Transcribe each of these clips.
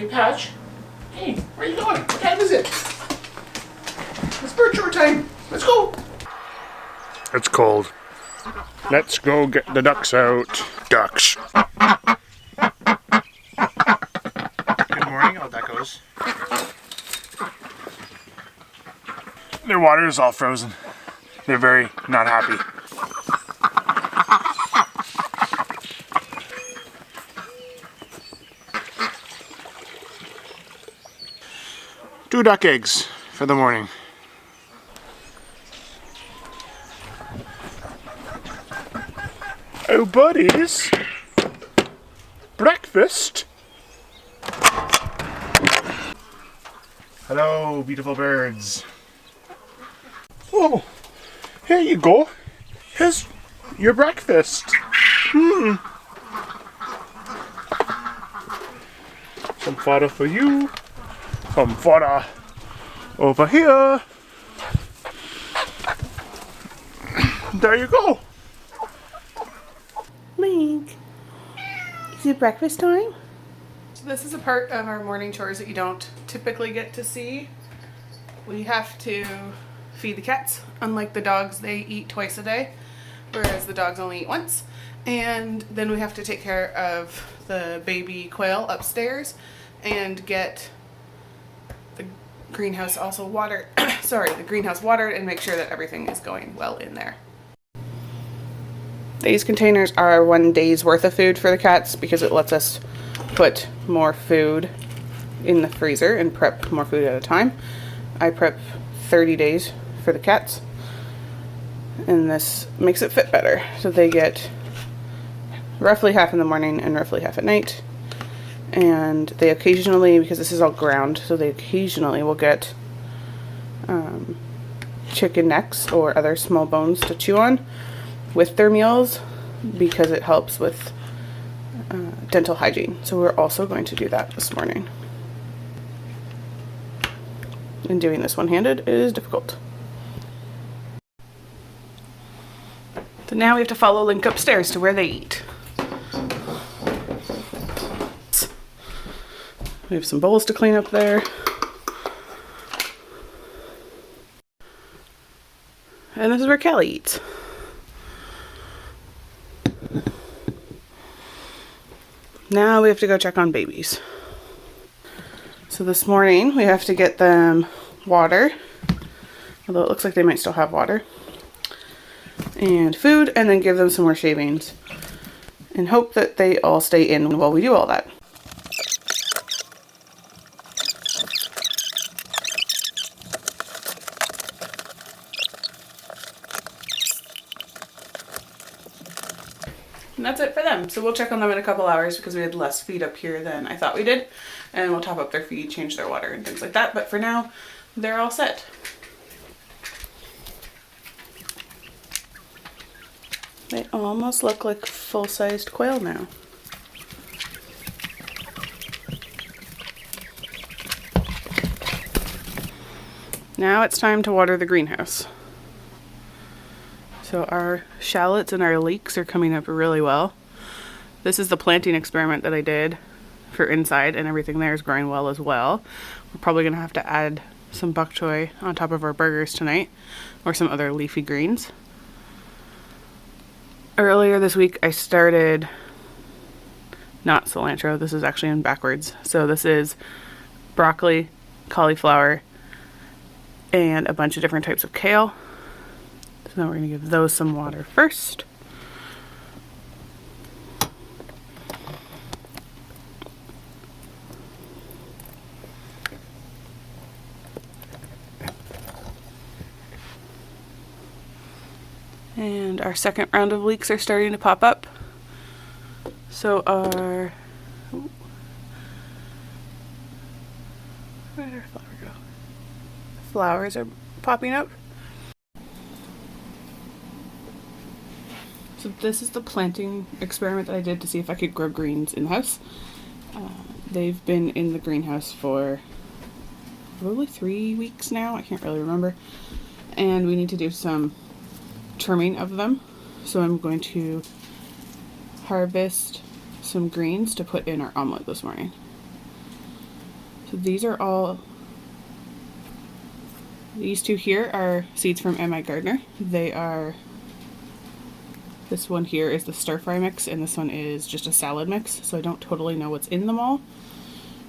Hey, Patch. Hey, where are you going? What time is it? It's bird chore time. Let's go. It's cold. Let's go get the ducks out. Ducks. Good morning. Oh, that goes. Their water is all frozen. They're very not happy. Two duck eggs for the morning. Oh, buddies. Breakfast. Hello, beautiful birds. Oh, here you go. Here's your breakfast. Some fodder for you. Some fodder over here. There you go. Link, is it breakfast time? So this is a part of our morning chores that you don't typically get to see. We have to feed the cats. Unlike the dogs, they eat twice a day, whereas the dogs only eat once. And then we have to take care of the baby quail upstairs and get the greenhouse also watered. The greenhouse watered and make sure that everything is going well in there. These containers are 1 day's worth of food for the cats because it lets us put more food in the freezer and prep more food at a time. I prep 30 days for the cats, and this makes it fit better. So they get roughly half in the morning and roughly half at night. And they occasionally, because this is all ground, so they occasionally will get chicken necks or other small bones to chew on with their meals because it helps with dental hygiene. So we're also going to do that this morning. And doing this one-handed is difficult. So now we have to follow Link upstairs to where they eat. We have some bowls to clean up there. And this is where Callie eats. Now we have to go check on babies. So this morning we have to get them water, although it looks like they might still have water, and food, and then give them some more shavings and hope that they all stay in while we do all that. And that's it for them. So we'll check on them in a couple hours because we had less feed up here than I thought we did. And we'll top up their feed, change their water and things like that. But for now, they're all set. They almost look like full-sized quail now. Now it's time to water the greenhouse. So our shallots and our leeks are coming up really well. This is the planting experiment that I did for inside, and everything there is growing well as well. We're probably going to have to add some bok choy on top of our burgers tonight, or some other leafy greens. Earlier this week I started, not cilantro, this is actually in backwards. So this is broccoli, cauliflower, and a bunch of different types of kale. So now we're going to give those some water first. And our second round of leeks are starting to pop up. So our, where did our flower go? Flowers are popping up. So this is the planting experiment that I did to see if I could grow greens in the house. They've been in the greenhouse for probably 3 weeks now. I can't really remember. And we need to do some trimming of them. So I'm going to harvest some greens to put in our omelet this morning. So these are all, these two here are seeds from M.I. Gardner. They are, this one here is the stir fry mix and this one is just a salad mix, so I don't totally know what's in them all.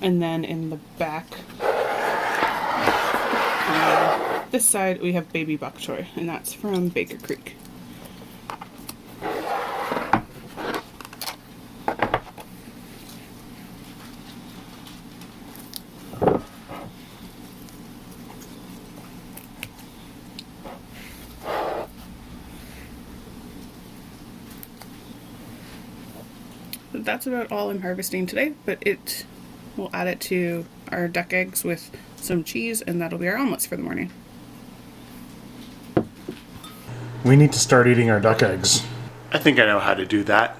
And then in the back, this side we have baby bok choy, and that's from Baker Creek. That's about all I'm harvesting today, but we'll add it to our duck eggs with some cheese, and that'll be our omelets for the morning. We need to start eating our duck eggs. I think I know how to do that.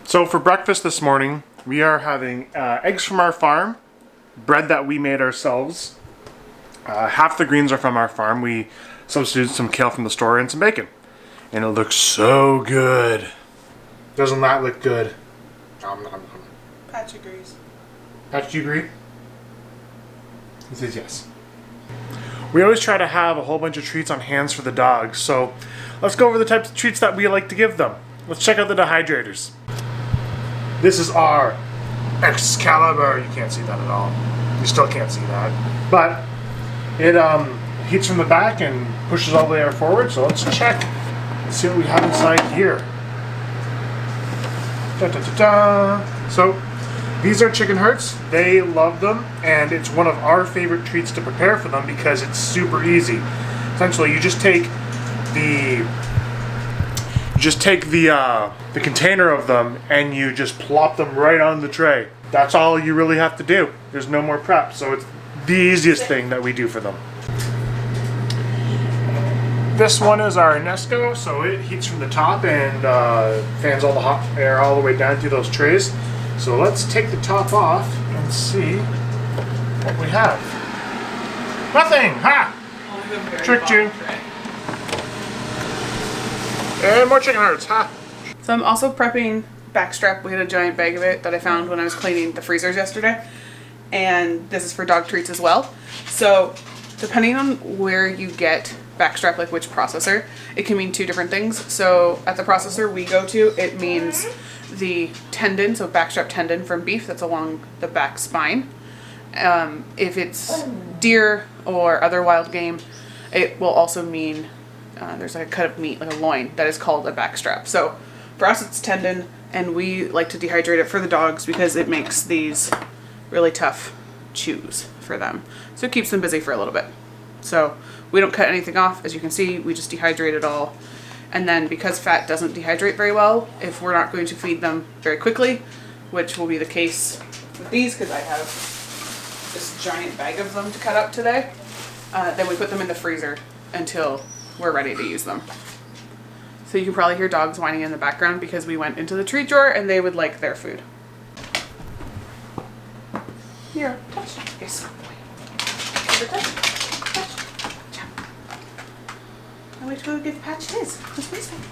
So for breakfast this morning, we are having eggs from our farm, bread that we made ourselves. Half the greens are from our farm. We substituted some kale from the store and some bacon. And it looks so good. Doesn't that look good? Nom, nom, nom. Patch agrees. Patch, do you agree? He says yes. We always try to have a whole bunch of treats on hands for the dogs, so let's go over the types of treats that we like to give them. Let's check out the dehydrators. This is our Excalibur. You can't see that at all. You still can't see that. But it heats from the back and pushes all the way forward, so let's check and see what we have inside here. Da, da, da, da. So these are chicken hearts. They love them, and it's one of our favorite treats to prepare for them because it's super easy. Essentially, you just take the container of them and you just plop them right on the tray. That's all you really have to do. There's no more prep, so it's the easiest thing that we do for them. This one is our Nesco, so it heats from the top and fans all the hot air all the way down through those trays. So let's take the top off and see what we have. Nothing! Ha! Tricked you. And more chicken hearts, ha! So I'm also prepping backstrap. We had a giant bag of it that I found when I was cleaning the freezers yesterday. And this is for dog treats as well. So depending on where you get backstrap, like which processor, it can mean two different things. So at the processor we go to, it means the tendon, so backstrap tendon from beef that's along the back spine. If it's deer or other wild game, it will also mean there's like a cut of meat, like a loin, that is called a backstrap. So for us it's tendon, and we like to dehydrate it for the dogs because it makes these really tough chews for them. So it keeps them busy for a little bit. So we don't cut anything off, as you can see, we just dehydrate it all. And then because fat doesn't dehydrate very well, if we're not going to feed them very quickly, which will be the case with these because I have this giant bag of them to cut up today, then we put them in the freezer until we're ready to use them. So you can probably hear dogs whining in the background because we went into the treat drawer and they would like their food. Here, touch. Yes. Touch. Touch. Now wait till we give Patch his. Just wait a second.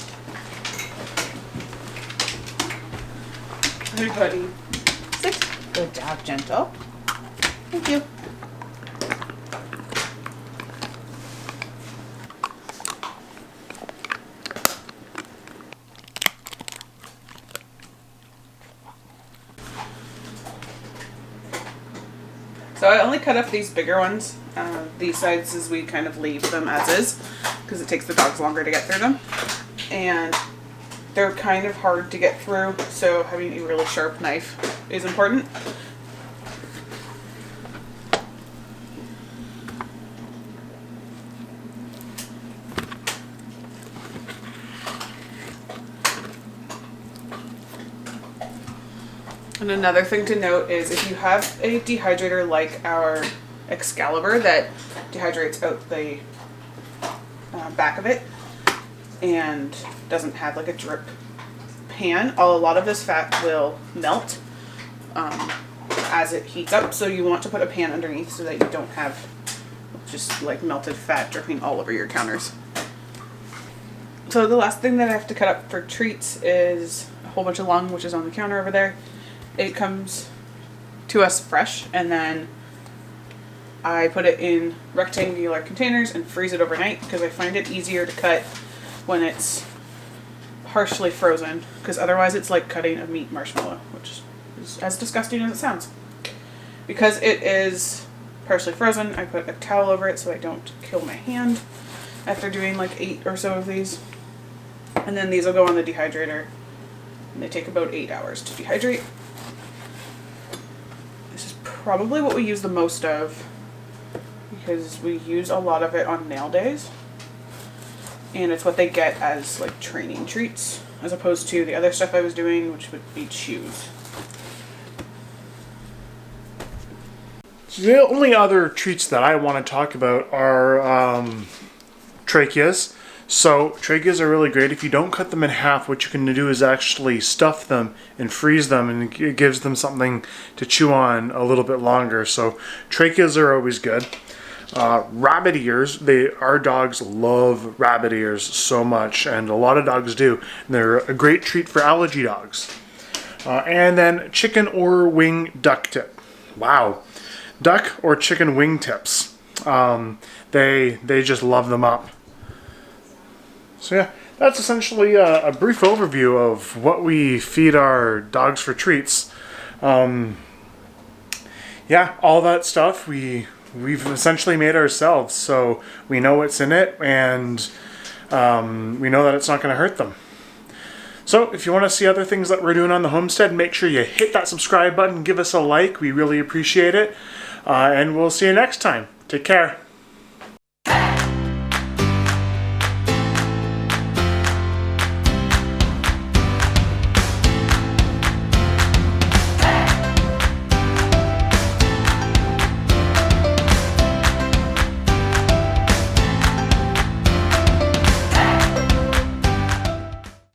Hey, buddy. Sit. Good job, Gentle. Thank you. So I only cut up these bigger ones. These sizes we kind of leave them as is because it takes the dogs longer to get through them. And they're kind of hard to get through, so having a really sharp knife is important. And another thing to note is if you have a dehydrator like our Excalibur that dehydrates out the back of it and doesn't have like a drip pan. A lot of this fat will melt as it heats up, so you want to put a pan underneath so that you don't have just like melted fat dripping all over your counters. So the last thing that I have to cut up for treats is a whole bunch of lung, which is on the counter over there. It comes to us fresh, and then I put it in rectangular containers and freeze it overnight because I find it easier to cut when it's partially frozen, because otherwise it's like cutting a meat marshmallow, which is as disgusting as it sounds. Because it is partially frozen, I put a towel over it so I don't kill my hand after doing like 8 or so of these. And then these will go on the dehydrator, and they take about 8 hours to dehydrate. This is probably what we use the most of, because we use a lot of it on nail days, and it's what they get as like training treats, as opposed to the other stuff I was doing, which would be chews. The only other treats that I want to talk about are tracheas. So tracheas are really great. If you don't cut them in half, what you can do is actually stuff them and freeze them, and it gives them something to chew on a little bit longer. So tracheas are always good. Rabbit ears, our dogs love rabbit ears so much, and a lot of dogs do. And they're a great treat for allergy dogs. And then chicken or wing duck tip. Wow. Duck or chicken wing tips. They just love them up. So yeah, that's essentially a brief overview of what we feed our dogs for treats. Yeah, all that stuff we've essentially made ourselves, so we know what's in it, and we know that it's not going to hurt them. So if you want to see other things that we're doing on the homestead, make sure you hit that subscribe button, give us a like. We really appreciate it. And we'll see you next time. Take care.